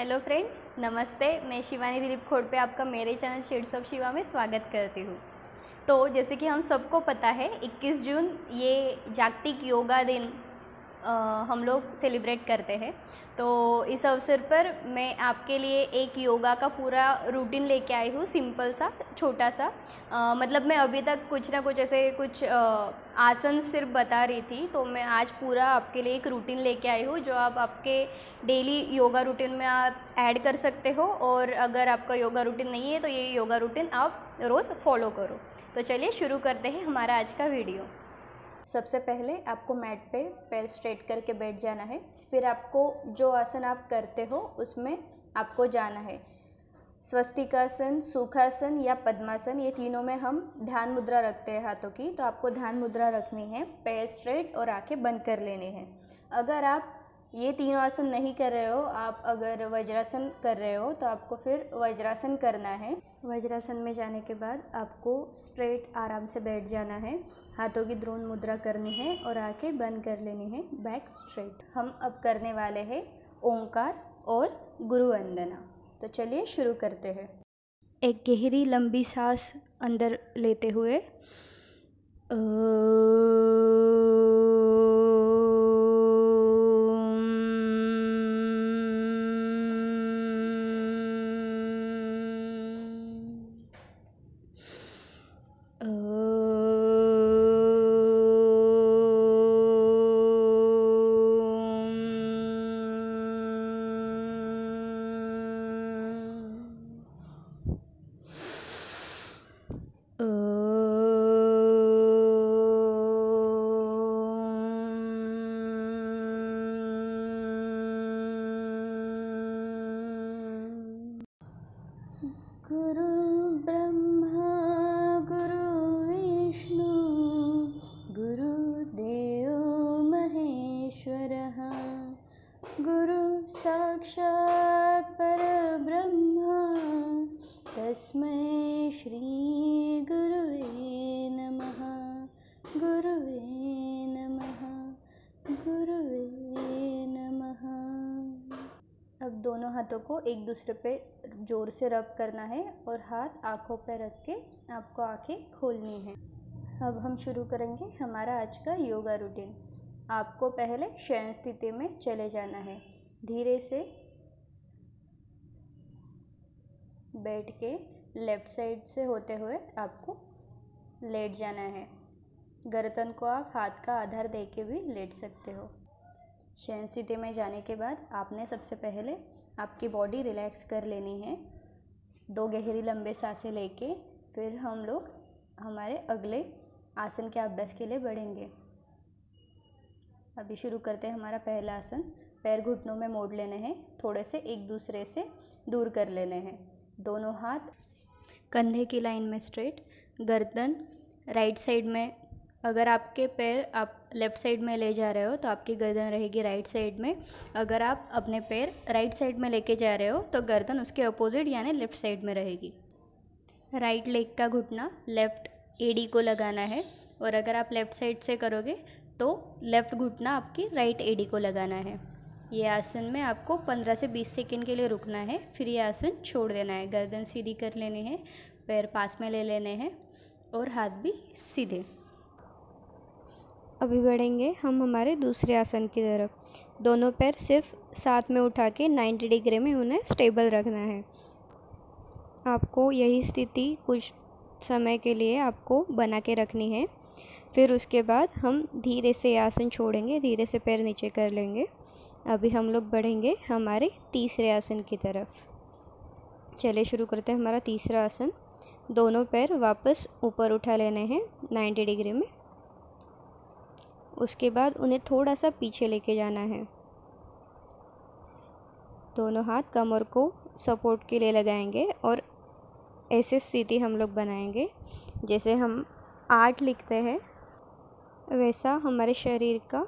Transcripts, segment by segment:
Hello friends, नमस्ते। मैं शिवानी दिलीप खोड़ पे आपका मेरे चैनल शेड्स ऑफ शिवा में स्वागत करती हूँ। तो जैसे कि हम सबको पता है 21 जून ये जागतिक योगा दिन हम लोग सेलिब्रेट करते हैं। तो इस अवसर पर मैं आपके लिए एक योगा का पूरा रूटीन लेके आई हूँ, सिंपल सा, छोटा सा। मतलब मैं अभी तक कुछ ना कुछ ऐसे कुछ आसन सिर्फ बता रही थी, तो मैं आज पूरा आपके लिए एक रूटीन लेके आई हूँ जो आप आपके डेली योगा रूटीन में आप ऐड कर सकते हो। और अगर आपका योगा रूटीन नहीं है तो ये योगा रूटीन आप रोज़ फॉलो करो। तो चलिए शुरू करते हैं हमारा आज का वीडियो। सबसे पहले आपको मैट पे पैर स्ट्रेट करके बैठ जाना है। फिर आपको जो आसन आप करते हो उसमें आपको जाना है। स्वस्तिकासन, सुखासन या पद्मासन, ये तीनों में हम ध्यान मुद्रा रखते हैं हाथों की। तो आपको ध्यान मुद्रा रखनी है, पैर स्ट्रेट और आंखें बंद कर लेनी है। अगर आप ये तीनों आसन नहीं कर रहे हो, आप अगर वज्रासन कर रहे हो तो आपको फिर वज्रासन करना है। वज्रासन में जाने के बाद आपको स्ट्रेट आराम से बैठ जाना है, हाथों की द्रोण मुद्रा करनी है और आंखें बंद कर लेनी है, बैक स्ट्रेट। हम अब करने वाले हैं ओंकार और गुरु वंदना। तो चलिए शुरू करते हैं। एक गहरी लंबी सांस अंदर लेते हुए गुरु ब्रह्मा गुरु विष्णु गुरुदेवो महेश्वरः गुरु साक्षात् परब्रह्म तस्मै श्री गुरुवे नमः। गुरुवे नमः। गुरुवे नमः। अब दोनों हाथों को एक दूसरे पे ज़ोर से रब करना है और हाथ आँखों पे रख के आपको आँखें खोलनी है। अब हम शुरू करेंगे हमारा आज का योगा रूटीन। आपको पहले शयन स्थिति में चले जाना है। धीरे से बैठ के लेफ़्ट साइड से होते हुए आपको लेट जाना है। गर्दन को आप हाथ का आधार दे के भी लेट सकते हो। शयन स्थिति में जाने के बाद आपने सबसे पहले आपकी बॉडी रिलैक्स कर लेनी है। 2 गहरी लंबे सांसें लेके फिर हम लोग हमारे अगले आसन के अभ्यास के लिए बढ़ेंगे। अभी शुरू करते हैं हमारा पहला आसन। पैर घुटनों में मोड़ लेने हैं, थोड़े से एक दूसरे से दूर कर लेने हैं। दोनों हाथ कंधे की लाइन में स्ट्रेट, गर्दन राइट साइड में। अगर आपके पैर आप लेफ़्ट साइड में ले जा रहे हो तो आपकी गर्दन रहेगी राइट साइड में। अगर आप अपने पैर राइट साइड में लेके जा रहे हो तो गर्दन उसके अपोजिट यानी लेफ़्ट साइड में रहेगी। राइट लेग का घुटना लेफ़्ट एडी को लगाना है और अगर आप लेफ़्ट साइड से करोगे तो लेफ़्ट घुटना आपकी राइट एडी को लगाना है। ये आसन में आपको 15 से 20 सेकंड के लिए रुकना है, फिर ये आसन छोड़ देना है। गर्दन सीधी कर लेनी है, पैर पास में ले लेने हैं और हाथ भी सीधे। अभी बढ़ेंगे हम हमारे दूसरे आसन की तरफ। दोनों पैर सिर्फ साथ में उठा के 90 डिग्री में उन्हें स्टेबल रखना है। आपको यही स्थिति कुछ समय के लिए आपको बना के रखनी है। फिर उसके बाद हम धीरे से आसन छोड़ेंगे, धीरे से पैर नीचे कर लेंगे। अभी हम लोग बढ़ेंगे हमारे तीसरे आसन की तरफ। चलिए शुरू करते हैं हमारा तीसरा आसन। दोनों पैर वापस ऊपर उठा लेने हैं 90 डिग्री में। उसके बाद उन्हें थोड़ा सा पीछे लेके जाना है। दोनों हाथ कमर को सपोर्ट के लिए लगाएंगे और ऐसे स्थिति हम लोग बनाएंगे जैसे हम 8 लिखते हैं, वैसा हमारे शरीर का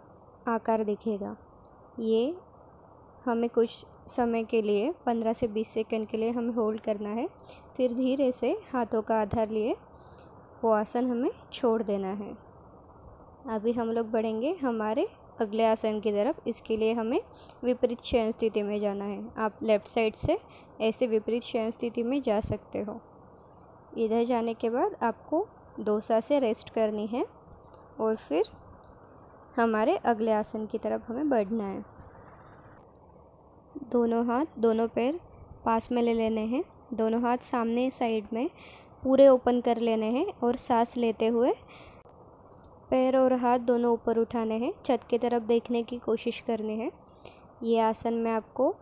आकार दिखेगा। ये हमें कुछ समय के लिए 15 से 20 सेकंड के लिए हमें होल्ड करना है। फिर धीरे से हाथों का आधार लिए वो आसन हमें छोड़ देना है। अभी हम लोग बढ़ेंगे हमारे अगले आसन की तरफ। इसके लिए हमें विपरीत शयन स्थिति में जाना है। आप लेफ़्ट साइड से ऐसे विपरीत शयन स्थिति में जा सकते हो। इधर जाने के बाद आपको 2 सांसें रेस्ट करनी है और फिर हमारे अगले आसन की तरफ हमें बढ़ना है। दोनों हाथ, दोनों पैर पास में ले लेने हैं। दोनों हाथ सामने साइड में पूरे ओपन कर लेने हैं और सांस लेते हुए पैर और हाथ दोनों ऊपर उठाने हैं। छत की तरफ देखने की कोशिश करनी है। ये आसन में आपको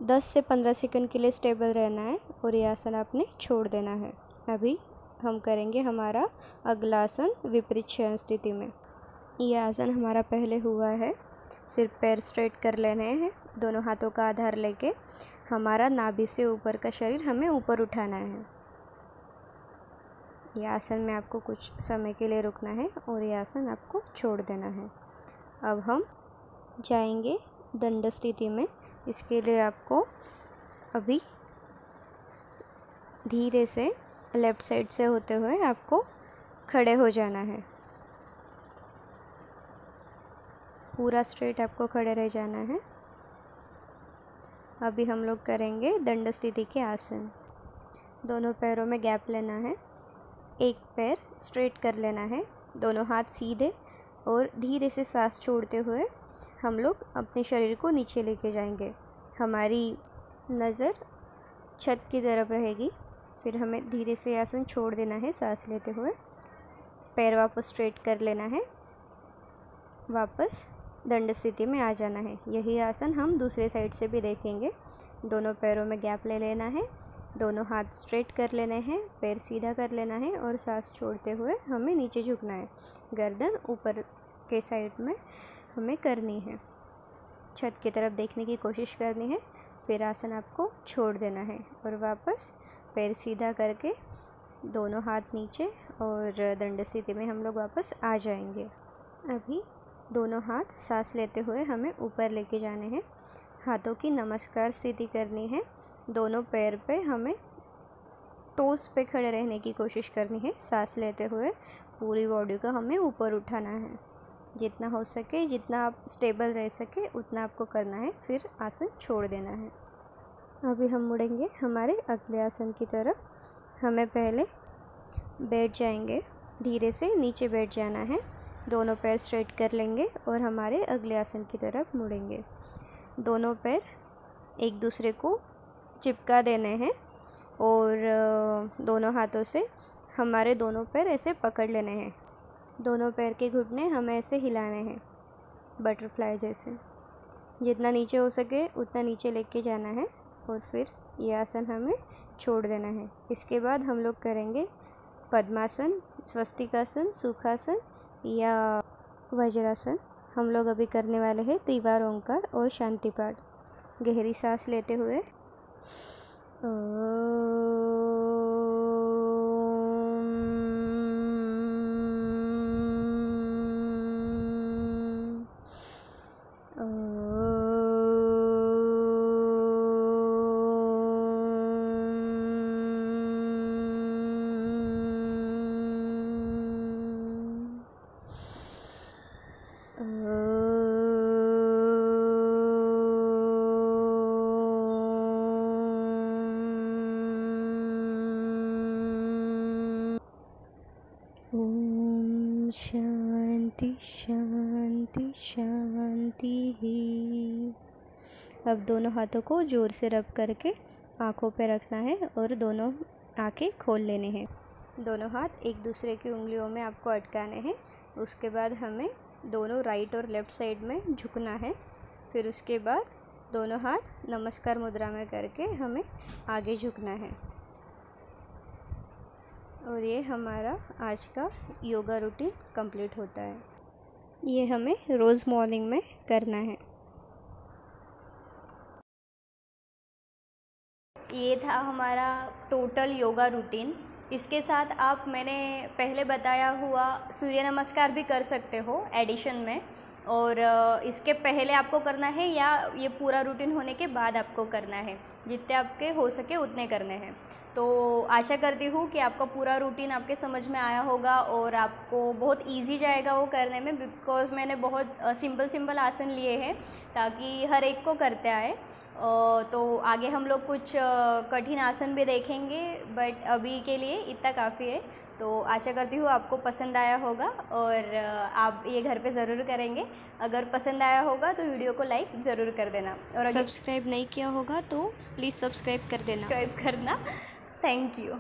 10 से 15 सेकंड के लिए स्टेबल रहना है और ये आसन आपने छोड़ देना है। अभी हम करेंगे हमारा अगला आसन विपरीत शयन स्थिति में। ये आसन हमारा पहले हुआ है। सिर्फ पैर स्ट्रेट कर लेने हैं। दोनों हाथों का आधार लेके हमारा नाभि से ऊपर का शरीर हमें ऊपर उठाना है। ये आसन में आपको कुछ समय के लिए रुकना है और ये आसन आपको छोड़ देना है। अब हम जाएंगे दंड स्थिति में। इसके लिए आपको अभी धीरे से लेफ़्ट साइड से होते हुए आपको खड़े हो जाना है। पूरा स्ट्रेट आपको खड़े रह जाना है। अभी हम लोग करेंगे दंड स्थिति के आसन। दोनों पैरों में गैप लेना है। एक पैर स्ट्रेट कर लेना है। दोनों हाथ सीधे और धीरे से सांस छोड़ते हुए हम लोग अपने शरीर को नीचे लेके जाएंगे। हमारी नज़र छत की तरफ रहेगी। फिर हमें धीरे से आसन छोड़ देना है सांस लेते हुए। पैर वापस स्ट्रेट कर लेना है। वापस दंड स्थिति में आ जाना है। यही आसन हम दूसरे साइड से भी देखेंगे। दोनों पैरों में गैप ले लेना है। दोनों हाथ स्ट्रेट कर लेने हैं। पैर सीधा कर लेना है और सांस छोड़ते हुए हमें नीचे झुकना है। गर्दन ऊपर के साइड में हमें करनी है। छत की तरफ देखने की कोशिश करनी है। फिर आसन आपको छोड़ देना है और वापस पैर सीधा करके दोनों हाथ नीचे और दंड स्थिति में हम लोग वापस आ जाएंगे। अभी दोनों हाथ सांस लेते हुए हमें ऊपर लेके जाने हैं। हाथों की नमस्कार स्थिति करनी है। दोनों पैर पे हमें टोस पे खड़े रहने की कोशिश करनी है। सांस लेते हुए पूरी बॉडी को हमें ऊपर उठाना है। जितना हो सके, जितना आप स्टेबल रह सके उतना आपको करना है। फिर आसन छोड़ देना है। अभी हम मुड़ेंगे हमारे अगले आसन की तरफ। हमें पहले बैठ जाएंगे। धीरे से नीचे बैठ जाना है। दोनों पैर स्ट्रेट कर लेंगे और हमारे अगले आसन की तरफ मुड़ेंगे। दोनों पैर एक दूसरे को चिपका देने हैं और दोनों हाथों से हमारे दोनों पैर ऐसे पकड़ लेने हैं। दोनों पैर के घुटने हमें ऐसे हिलाने हैं बटरफ्लाई जैसे। जितना नीचे हो सके उतना नीचे लेके जाना है और फिर ये आसन हमें छोड़ देना है। इसके बाद हम लोग करेंगे पद्मासन, स्वस्तिकासन, सुखासन या वज्रासन। हम लोग अभी करने वाले हैं त्रिवार ओंकार और शांति पाठ। गहरी सांस लेते हुए ओम शांति शांति शांति ही। अब दोनों हाथों को जोर से रब करके आँखों पे रखना है और दोनों आँखें खोल लेने हैं। दोनों हाथ एक दूसरे की उंगलियों में आपको अटकाने हैं। उसके बाद हमें दोनों राइट और लेफ़्ट साइड में झुकना है। फिर उसके बाद दोनों हाथ नमस्कार मुद्रा में करके हमें आगे झुकना है। और ये हमारा आज का योगा रूटीन कंप्लीट होता है। ये हमें रोज़ मॉर्निंग में करना है। ये था हमारा टोटल योगा रूटीन। इसके साथ आप मैंने पहले बताया हुआ सूर्य नमस्कार भी कर सकते हो एडिशन में, और इसके पहले आपको करना है या ये पूरा रूटीन होने के बाद आपको करना है। जितने आपके हो सके उतने करने हैं। तो आशा करती हूँ कि आपका पूरा रूटीन आपके समझ में आया होगा और आपको बहुत इजी जाएगा वो करने में, बिकॉज़ मैंने बहुत सिंपल आसन लिए हैं ताकि हर एक को करते आए। तो आगे हम लोग कुछ कठिन आसन भी देखेंगे, बट अभी के लिए इतना काफ़ी है। तो आशा करती हूँ आपको पसंद आया होगा और आप ये घर पे ज़रूर करेंगे। अगर पसंद आया होगा तो वीडियो को लाइक ज़रूर कर देना, और सब्सक्राइब नहीं किया होगा तो प्लीज़ सब्सक्राइब कर देना। सब्सक्राइब करना। Thank you.